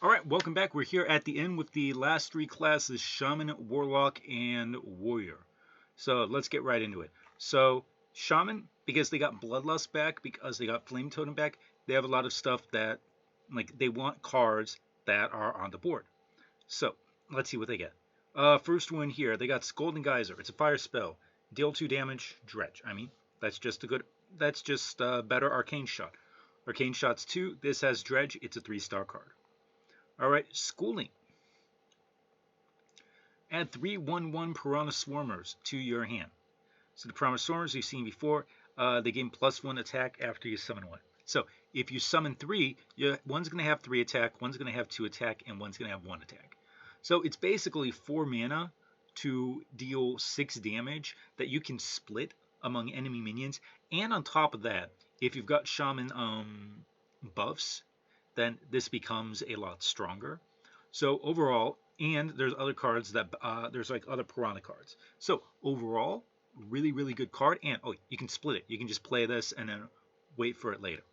Alright, welcome back. We're here at the end with the last three classes, Shaman, Warlock, and Warrior. So let's get right into it. So Shaman, because they got Bloodlust back, because they got Flame Totem back, they have a lot of stuff that, like, they want cards that are on the board. So let's see what they get. First one here, they got Scalding Geyser. It's a fire spell. Deal 2 damage, Dredge. That's just a better Arcane Shot. Arcane Shot's 2, this has Dredge, it's a 3-star card. Alright, Schooling. Add 3 1/1 Piranha Swarmers to your hand. So the Piranha Swarmers you've seen before, they gain +1 attack after you summon one. So if you summon 3, one's going to have 3 attack, one's going to have 2 attack, and one's going to have 1 attack. So it's basically 4 mana to deal 6 damage that you can split among enemy minions. And on top of that, if you've got Shaman buffs, then this becomes a lot stronger. So overall, and there's other cards that there's like other Piranha cards. So overall, really good card. And oh, you can split it. You can just play this and then wait for it later.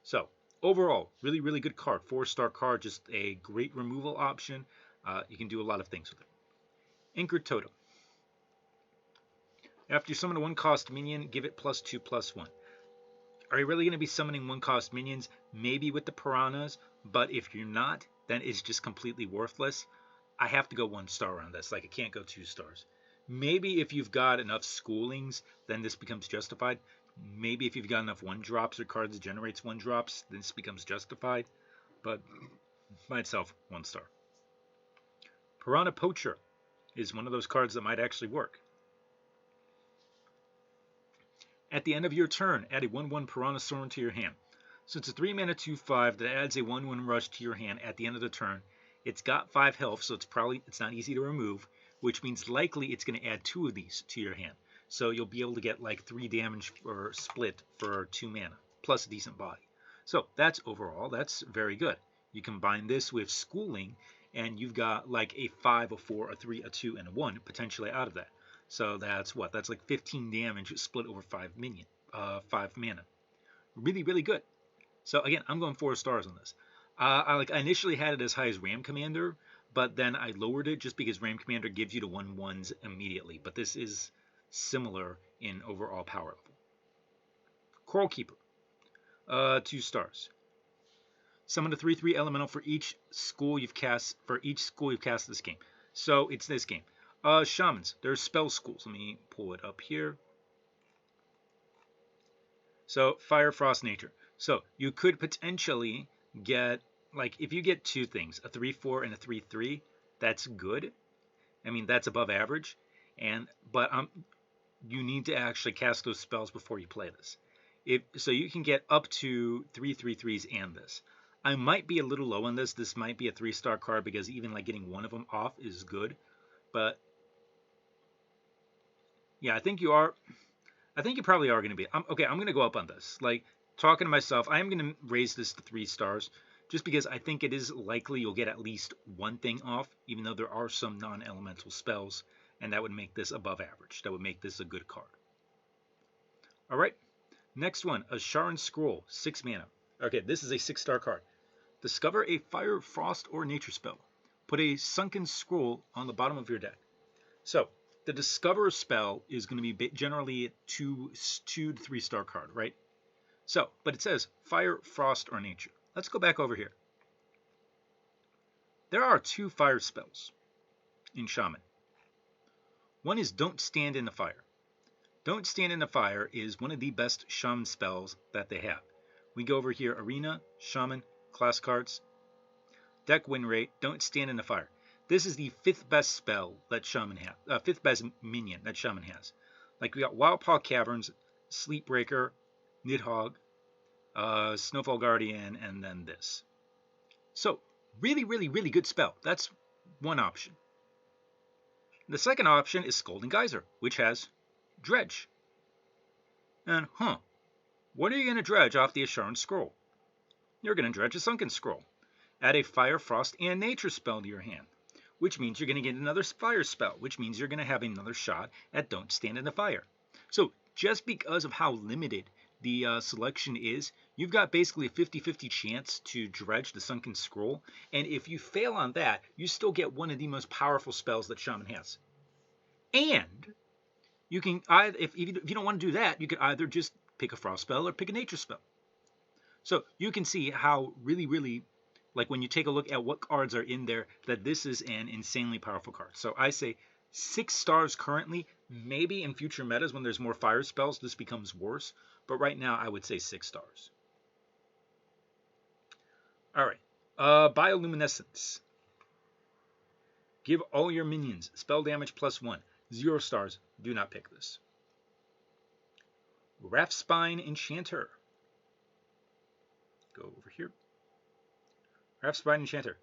So overall, really good card. 4-star card, just a great removal option. You can do a lot of things with it. Anchored Totem. After you summon a 1-cost minion, give it +2/+1. Are you really going to be summoning 1-cost minions? Maybe with the Piranhas, but if you're not, then it's just completely worthless. I have to go 1 star on this. Like, I can't go 2 stars. Maybe if you've got enough Schoolings, then this becomes justified. Maybe if you've got enough 1-drops or cards that generates 1-drops, then this becomes justified. But by itself, 1 star. Piranha Poacher is one of those cards that might actually work. At the end of your turn, add a 1/1 Piranha Swarm to your hand. So it's a 3-mana 2/5 that adds a 1/1 rush to your hand at the end of the turn. It's got 5 health, so it's not easy to remove, which means likely it's going to add 2 of these to your hand. So you'll be able to get like 3 damage or split for 2 mana, plus a decent body. So that's very good. You combine this with Schooling, and you've got like a 5, a 4, a 3, a 2, and a 1 potentially out of that. So that's what? That's like 15 damage split over 5 mana. Really good. So again, I'm going 4 stars on this. I initially had it as high as Ram Commander, but then I lowered it just because Ram Commander gives you the 1/1s immediately. But this is similar in overall power level. Coral Keeper. 2 stars. Summon a 3/3 elemental for each school you've cast this game. So it's this game. Shamans, there's spell schools. Let me pull it up here. So Fire, Frost, Nature. So you could potentially get, like, if you get 2 things, a 3/4 and a 3/3, that's good. That's above average. But you need to actually cast those spells before you play this. So you can get up to 3 3/3s and this. I might be a little low on this. This might be a 3-star card because even like getting 1 of them off is good. But yeah, I think you probably are going to be. Okay, I'm going to go up on this. Like, talking to myself, I am going to raise this to 3 stars just because I think it is likely you'll get at least 1 thing off, even though there are some non-elemental spells, and that would make this above average. That would make this a good card. All right, next one, a Sharon Scroll, 6 mana. Okay, this is a 6-star card. Discover a Fire, Frost, or Nature spell. Put a Sunken Scroll on the bottom of your deck. So the Discover spell is going to be generally a 2 to 3-star card, right? So, but it says Fire, Frost, or Nature. Let's go back over here. There are 2 fire spells in Shaman. One is Don't Stand in the Fire. Don't Stand in the Fire is one of the best Shaman spells that they have. We go over here, Arena, Shaman, class cards, deck win rate, Don't Stand in the Fire. This is the 5th best spell that Shaman has, 5th best minion that Shaman has. Like, we got Wildpaw Caverns, Sleepbreaker, Nidhogg, Snowfall Guardian, and then this. So, really good spell. That's one option. The second option is Scalding Geyser, which has Dredge. And, what are you going to dredge off the Sharon Scroll? You're going to dredge a Sunken Scroll. Add a Fire, Frost, and Nature spell to your hand, which means you're going to get another fire spell, which means you're going to have another shot at Don't Stand in the Fire. So just because of how limited the selection is, you've got basically a 50-50 chance to dredge the Sunken Scroll, and if you fail on that, you still get one of the most powerful spells that Shaman has. And you can either, if you don't want to do that, you could either just pick a frost spell or pick a nature spell. So you can see how really, like when you take a look at what cards are in there, that this is an insanely powerful card. So I say 6 stars currently. Maybe in future metas when there's more fire spells, this becomes worse. But right now, I would say 6 stars. All right. Bioluminescence. Give all your minions spell damage +1. 0 stars. Do not pick this. Raftspine Enchanter. Go over here. Raftspine Enchanter.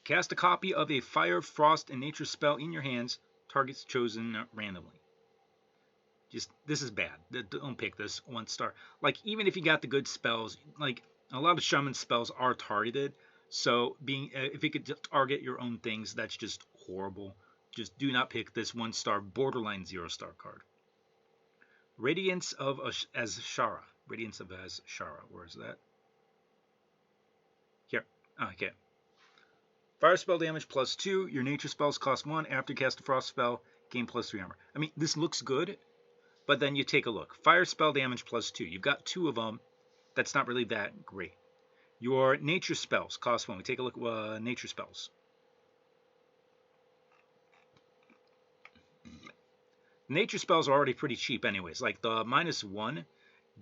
Cast a copy of a fire, frost, and nature spell in your hands. Targets chosen randomly. This is bad. Don't pick this 1 star. Like, even if you got the good spells, like, a lot of Shaman spells are targeted. So, if you could target your own things, that's just horrible. Just do not pick this 1 star, borderline 0 star card. Radiance of Azshara. Radiance of Azshara. Where is that? Here. Okay. Fire spell damage +2. Your nature spells cost 1. After you cast a frost spell, gain +3 armor. I mean, this looks good, but then you take a look. Fire spell damage +2. You've got 2 of them. That's not really that great. Your nature spells cost 1. We take a look at nature spells. Nature spells are already pretty cheap anyways. Like the -1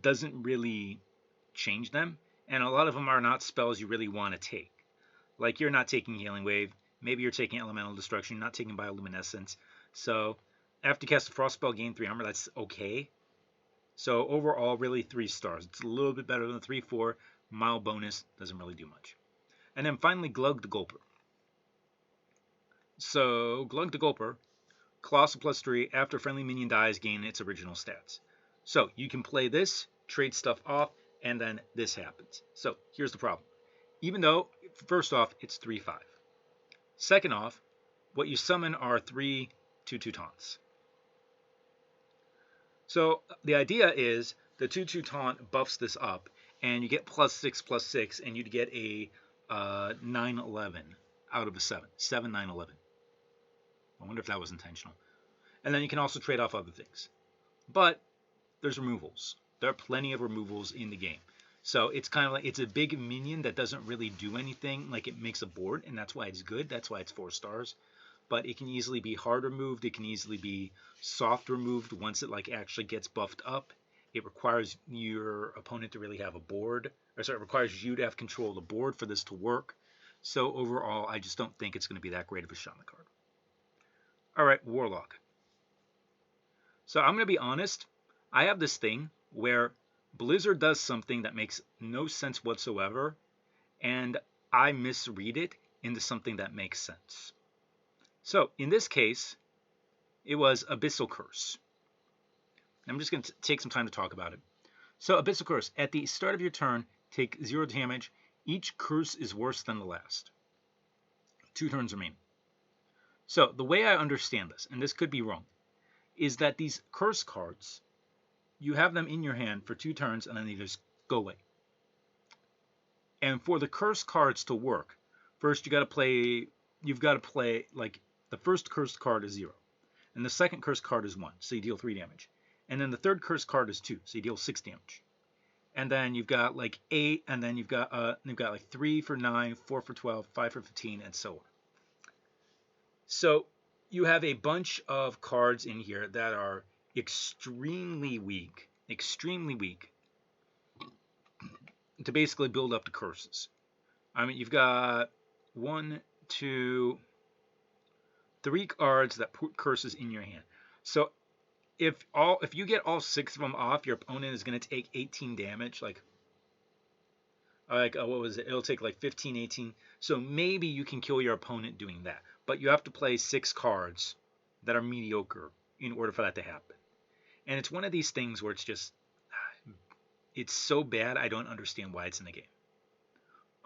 doesn't really change them. And a lot of them are not spells you really want to take. Like you're not taking Healing Wave. Maybe you're taking Elemental Destruction. You're not taking Bioluminescence. So after you cast a frost spell, gain 3 armor. That's okay. So overall, really 3 stars. It's a little bit better than 3-4. Mild bonus. Doesn't really do much. And then finally, Glug the Gulper. So Glug the Gulper. Colossal +3, after friendly minion dies, gain its original stats. So you can play this, trade stuff off, and then this happens. So here's the problem. Even though, first off, it's 3-5. Second off, what you summon are 3 2/2 taunts. So the idea is the 2/2 taunt buffs this up, and you get +6/+6, and you'd get a 9/11 out of a 7. 7, 9, 11. I wonder if that was intentional. And then you can also trade off other things. But there's removals. There are plenty of removals in the game. So it's kind of like, it's a big minion that doesn't really do anything. Like, it makes a board, and that's why it's good. That's why it's 4 stars. But it can easily be hard removed. It can easily be soft removed once it like actually gets buffed up. It requires your opponent to really have a board. Or sorry, it requires you to have control of the board for this to work. So overall, I just don't think it's going to be that great of a Shaman card. Alright, Warlock. So I'm going to be honest. I have this thing where Blizzard does something that makes no sense whatsoever, and I misread it into something that makes sense. So in this case, it was Abyssal Curse. I'm just going to take some time to talk about it. So Abyssal Curse. At the start of your turn, take 0 damage. Each curse is worse than the last. 2 turns remain. So the way I understand this, and this could be wrong, is that these curse cards, you have them in your hand for 2 turns and then they just go away. And for the curse cards to work, first you've got to play like the first cursed card is 0, and the second cursed card is 1, so you deal 3 damage. And then the third cursed card is 2, so you deal 6 damage. And then you've got like 8, and then you've got like 3 for 9, 4 for 12, 5 for 15, and so on. So you have a bunch of cards in here that are extremely weak to basically build up the curses. I mean, you've got 1, 2, 3 cards that put curses in your hand. So if you get all 6 of them off, your opponent is going to take 18 damage. Like what was it? It'll take like 15, 18. So maybe you can kill your opponent doing that. But you have to play 6 cards that are mediocre in order for that to happen. And it's one of these things where it's just, it's so bad I don't understand why it's in the game.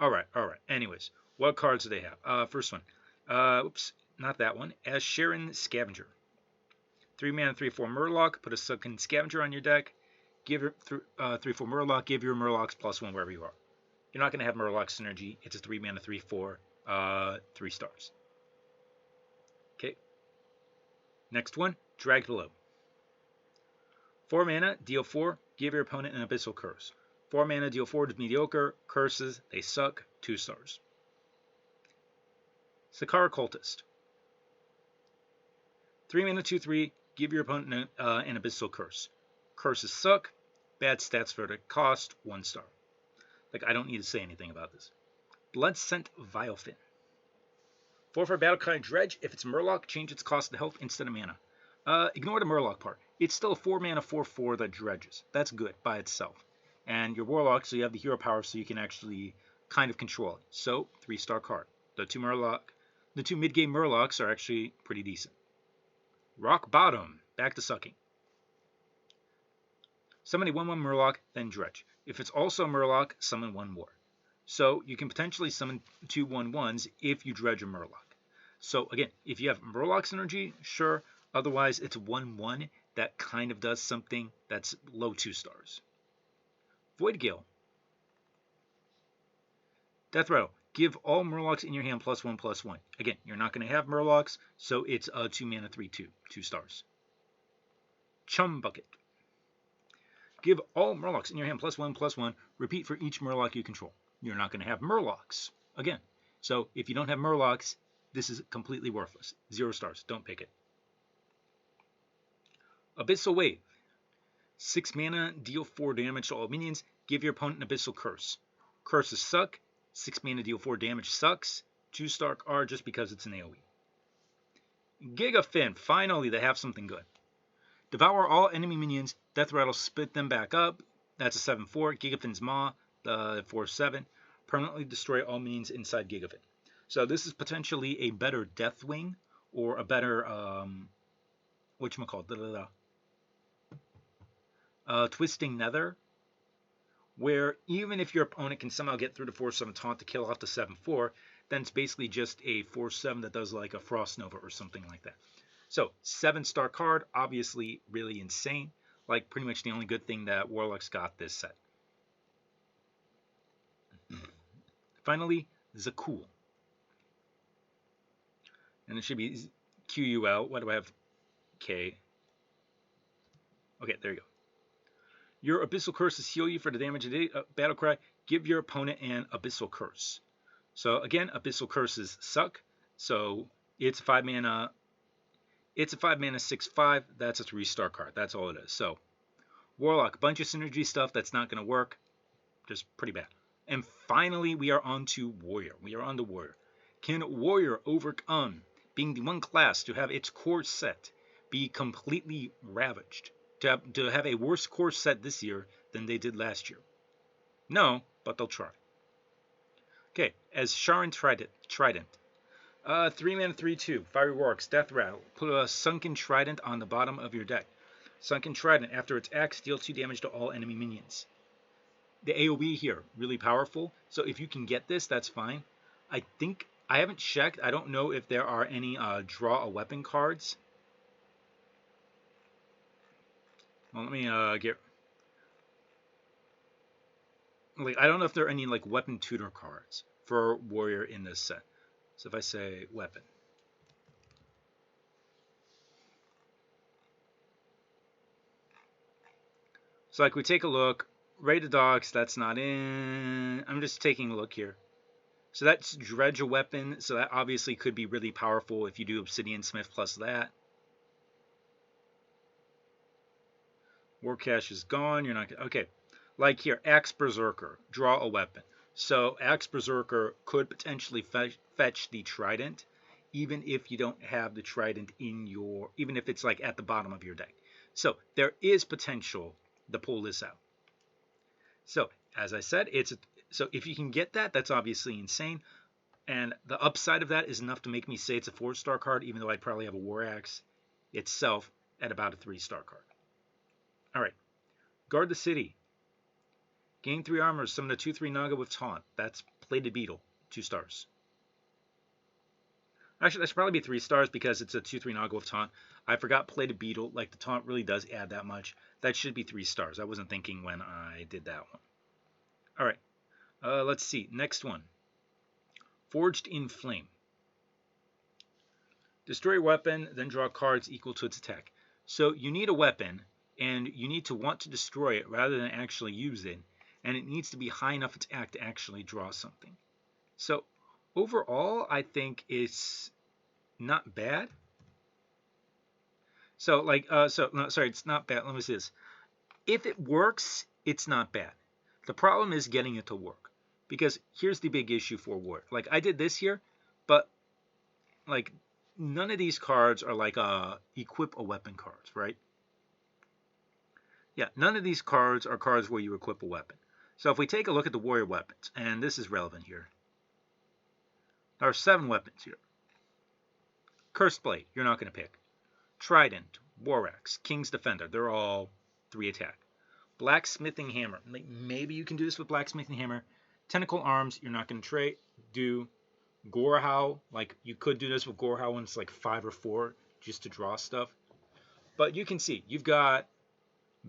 Alright. Anyways, what cards do they have? First one. Oops, not that one. Ashvane Scavenger. 3 mana, 3/4 Murloc. Put a Sunken Scavenger on your deck. give your 3/4 Murloc, give your Murlocs +1 wherever you are. You're not going to have Murloc synergy. It's a 3 mana 3/4, 3 stars. Okay. Next one, Drag Below. 4 mana, deal 4, give your opponent an Abyssal Curse. 4 mana, deal 4 to mediocre, curses, they suck, 2 stars. Sakara Cultist. 3 mana, 2/3, give your opponent an Abyssal Curse. Curses suck, bad stats for the cost, 1 star. Like, I don't need to say anything about this. Bloodscent Vilefin. 4 for Battlecry Dredge. If it's Murloc, change its cost to health instead of mana. Ignore the Murloc part. It's still a 4 mana 4/4 that dredges. That's good by itself. And your Warlock, so you have the hero power, so you can actually kind of control it. So, 3-star card. The two mid-game Murlocs are actually pretty decent. Rock Bottom. Back to sucking. Summon a 1/1 Murloc, then dredge. If it's also a Murloc, summon 1 more. So you can potentially summon 2 1/1s if you dredge a Murloc. So again, if you have Murloc synergy, sure. Otherwise, it's 1/1 that kind of does something that's low 2 stars. Void Gale. Death Rattle. Give all Murlocs in your hand +1/+1. Again, you're not going to have Murlocs, so it's a 2 mana 3/2, 2 stars. Chum Bucket. Give all Murlocs in your hand +1/+1. Repeat for each Murloc you control. You're not going to have Murlocs. Again, so if you don't have Murlocs, this is completely worthless. 0 stars. Don't pick it. Abyssal Wave. 6 mana, deal 4 damage to all minions. Give your opponent an Abyssal Curse. Curses suck. 6 mana, deal 4 damage sucks. 2-star R just because it's an AoE. Gigafin. Finally, they have something good. Devour all enemy minions. Death Rattle, spit them back up. That's a 7/4. Gigafin's Maw, the 4/7. Permanently destroy all minions inside Gigafin. So this is potentially a better Deathwing or a better whatchamacallit? Twisting Nether, where even if your opponent can somehow get through the 4/7 taunt to kill off the 7/4, then it's basically just a 4/7 that does like a Frost Nova or something like that. So, 7-star card, obviously really insane. Like, pretty much the only good thing that Warlock's got this set. Finally, Zakul. And it should be QUL. What do I have? K. Okay, there you go. Your Abyssal Curses heal you for the damage of the Battlecry. Give your opponent an Abyssal Curse. So, again, Abyssal Curses suck. So, it's 5 mana... It's a 5 mana 6/5. That's a 3-star card. That's all it is. So, Warlock, bunch of synergy stuff that's not going to work. Just pretty bad. And finally, we are on to Warrior. We are on to Warrior. Can Warrior overcome being the one class to have its core set be completely ravaged? To have a worse core set this year than they did last year? No, but they'll try. Okay, as Shaman Trident. 3 mana 3/2, Fiery Warlocks, Death Rattle. Put a Sunken Trident on the bottom of your deck. Sunken Trident, after its axe, deal 2 damage to all enemy minions. The AoE here, really powerful. So if you can get this, that's fine. I haven't checked. I don't know if there are any draw a weapon cards. Well, let me get... Like, I don't know if there are any like weapon tutor cards for Warrior in this set. So if I say weapon. So like we take a look. Rated Dogs, that's not in. I'm just taking a look here. So that's Dredge a weapon. So that obviously could be really powerful if you do Obsidian Smith plus that. War Cache is gone. You're not... Okay. Like here, Axe Berserker. Draw a weapon. So Axe Berserker could potentially fetch the Trident, even if you don't have the Trident in your, even if it's like at the bottom of your deck. So there is potential to pull this out. So as I said, so if you can get that, that's obviously insane. And the upside of that is enough to make me say it's a 4-star card, even though I'd probably have a War Axe itself at about a 3-star card. All right, Guard the City. Gain 3 armor, summon a 2/3 Naga with Taunt. That's Plated Beetle, 2 stars. Actually, that should probably be 3 stars because it's a 2/3 Naga with taunt. I forgot Plated Beetle. Like, the taunt really does add that much. That should be 3 stars. I wasn't thinking when I did that one. All right. Let's see. Next one. Forged in Flame. Destroy a weapon, then draw cards equal to its attack. So you need a weapon, and you need to want to destroy it rather than actually use it, and it needs to be high enough attack to actually draw something. So overall, I think it's not bad. So no, sorry, it's not bad. Let me say this. If it works, it's not bad. The problem is getting it to work. Because here's the big issue for Warlock. Like, I did this here, but like none of these cards are like equip a weapon cards, right? Yeah, none of these cards are cards where you equip a weapon. So if we take a look at the warrior weapons, and this is relevant here. There are 7 weapons here. Cursed Blade, you're not going to pick. Trident, War Axe, King's Defender, they're all 3 attack. Blacksmithing Hammer, maybe you can do this with Blacksmithing Hammer. Tentacle Arms, you're not going to do. Gorehow, like you could do this with Gorehow when it's like 5 or 4 just to draw stuff. But you can see, you've got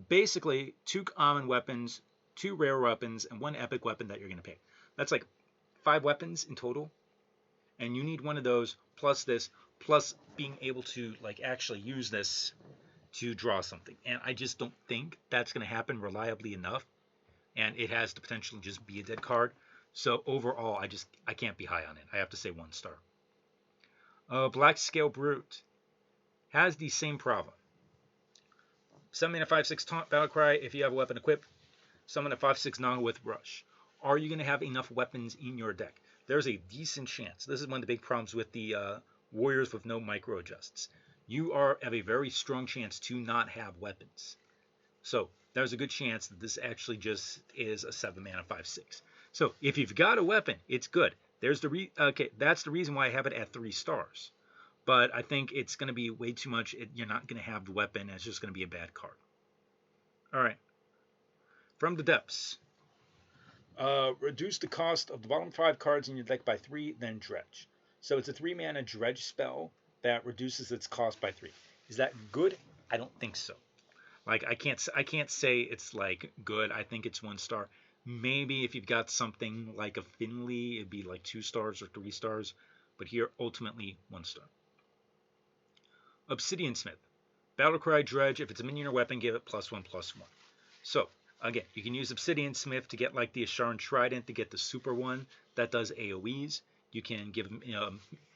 basically 2 common weapons, 2 rare weapons, and 1 epic weapon that you're going to pick. That's like 5 weapons in total. And you need one of those, plus this, plus being able to like actually use this to draw something. And I just don't think that's going to happen reliably enough. And it has the potential to just be a dead card. So overall, I can't be high on it. I have to say 1 star. Black Scale Brute has the same problem. Summon a 5/6 taunt Battlecry if you have a weapon equipped. Summon a 5/6 Naga with Rush. Are you going to have enough weapons in your deck? There's a decent chance. This is one of the big problems with the Warriors with no micro adjusts. You have a very strong chance to not have weapons. So there's a good chance that this actually just is a 7 mana 5/6. So if you've got a weapon, it's good. There's the that's the reason why I have it at 3 stars. But I think it's going to be way too much. You're not going to have the weapon. It's just going to be a bad card. All right. From the Depths. Reduce the cost of the bottom 5 cards in your deck by 3, then Dredge. So it's a 3 mana Dredge spell that reduces its cost by 3. Is that good? I don't think so. Like I can't say it's like good. I think it's 1 star. Maybe if you've got something like a Finley, it'd be like 2 stars or 3 stars. But here, ultimately, 1 star. Obsidian Smith. Battlecry Dredge. If it's a minion or weapon, give it +1/+1. So, again, you can use Obsidian Smith to get like the Asharan Trident to get the super one that does AoEs. You can give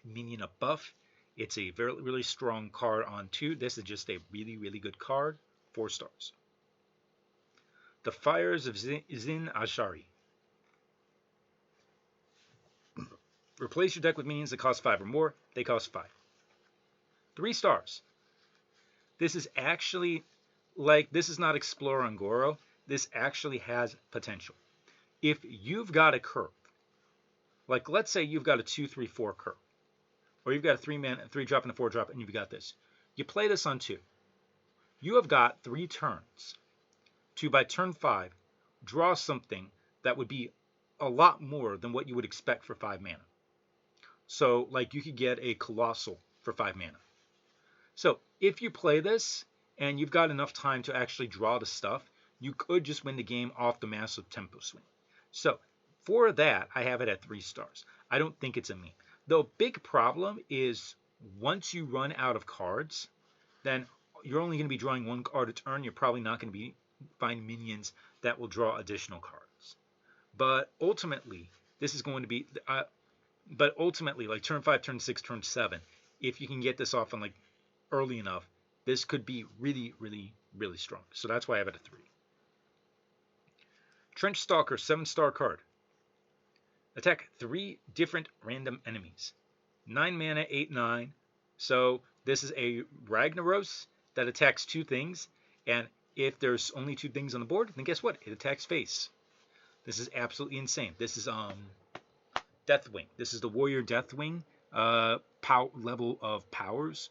minion a buff. It's a really strong card on 2. This is just a really good card. 4 stars. The Fires of Zin Ashari. Replace your deck with minions that cost 5 or more. They cost 5. 3 stars. This is actually, like, this is not Explore on Goro. This actually has potential. If you've got a curve, like let's say you've got a 2/3/4 curve, or you've got a 3 drop and a 4 drop, and you've got this. You play this on 2. You have got 3 turns to, by turn 5, draw something that would be a lot more than what you would expect for 5 mana. So, like, you could get a Colossal for 5 mana. So, if you play this, and you've got enough time to actually draw the stuff, you could just win the game off the massive tempo swing. So, for that, I have it at 3 stars. I don't think it's a meme. The big problem is, once you run out of cards, then you're only going to be drawing 1 card a turn. You're probably not going to find minions that will draw additional cards. But ultimately, this is going to be, like turn 5, turn 6, turn 7, if you can get this off on like early enough, this could be really strong. So that's why I have it at 3. Trench Stalker, 7-star card. Attack 3 different random enemies. 9 mana, 8/9. So this is a Ragnaros that attacks 2 things, and if there's only 2 things on the board, then guess what? It attacks face. This is absolutely insane. This is Deathwing. This is the Warrior Deathwing level of powers.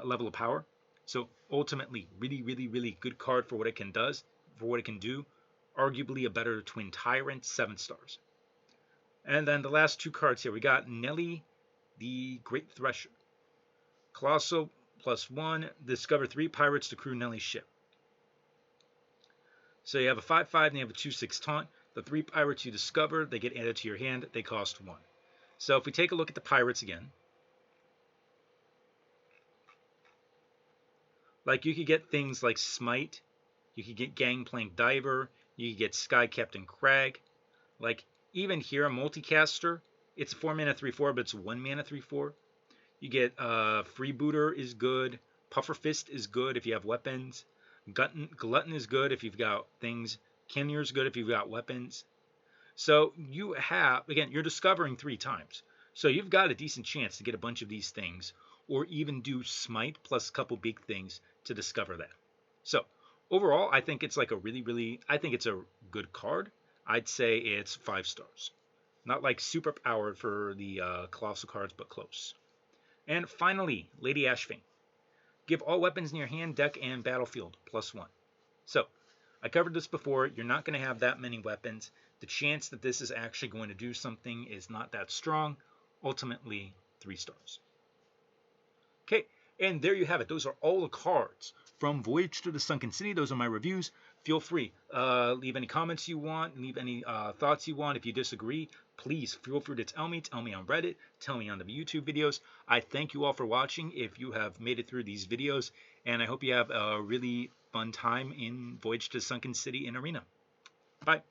Level of power. So ultimately, really good card for what it can do. Arguably a better Twin Tyrant, 7 stars. And then the last 2 cards here, we got Nelly the Great Thresher. Colossal +1. Discover 3 pirates to crew Nelly's ship. So you have a 5/5 and you have a 2/6 taunt. The 3 pirates you discover, they get added to your hand. They cost 1. So if we take a look at the pirates again, like you could get things like Smite, you could get Gangplank Diver, you could get Sky Captain Crag. Like even here, a multicaster, it's a 4 mana 3/4, but it's a 1 mana 3/4. You get Freebooter is good. Pufferfist is good if you have weapons. Glutton is good if you've got things. Kinnear is good if you've got weapons. So you have, again, you're discovering 3 times. So you've got a decent chance to get a bunch of these things, or even do Smite plus a couple big things to discover that. So overall, I think it's like a I think it's a good card. I'd say it's 5 stars. Not like super powered for the colossal cards, but close. And finally, Lady Ashvane. Give all weapons in your hand, deck, and battlefield +1. So, I covered this before. You're not going to have that many weapons. The chance that this is actually going to do something is not that strong. Ultimately, 3 stars. Okay, and there you have it. Those are all the cards from Voyage to the Sunken City. Those are my reviews. Feel free. Leave any comments you want. Leave any thoughts you want. If you disagree, please feel free to tell me. Tell me on Reddit. Tell me on the YouTube videos. I thank you all for watching if you have made it through these videos. And I hope you have a really fun time in Voyage to the Sunken City in Arena. Bye.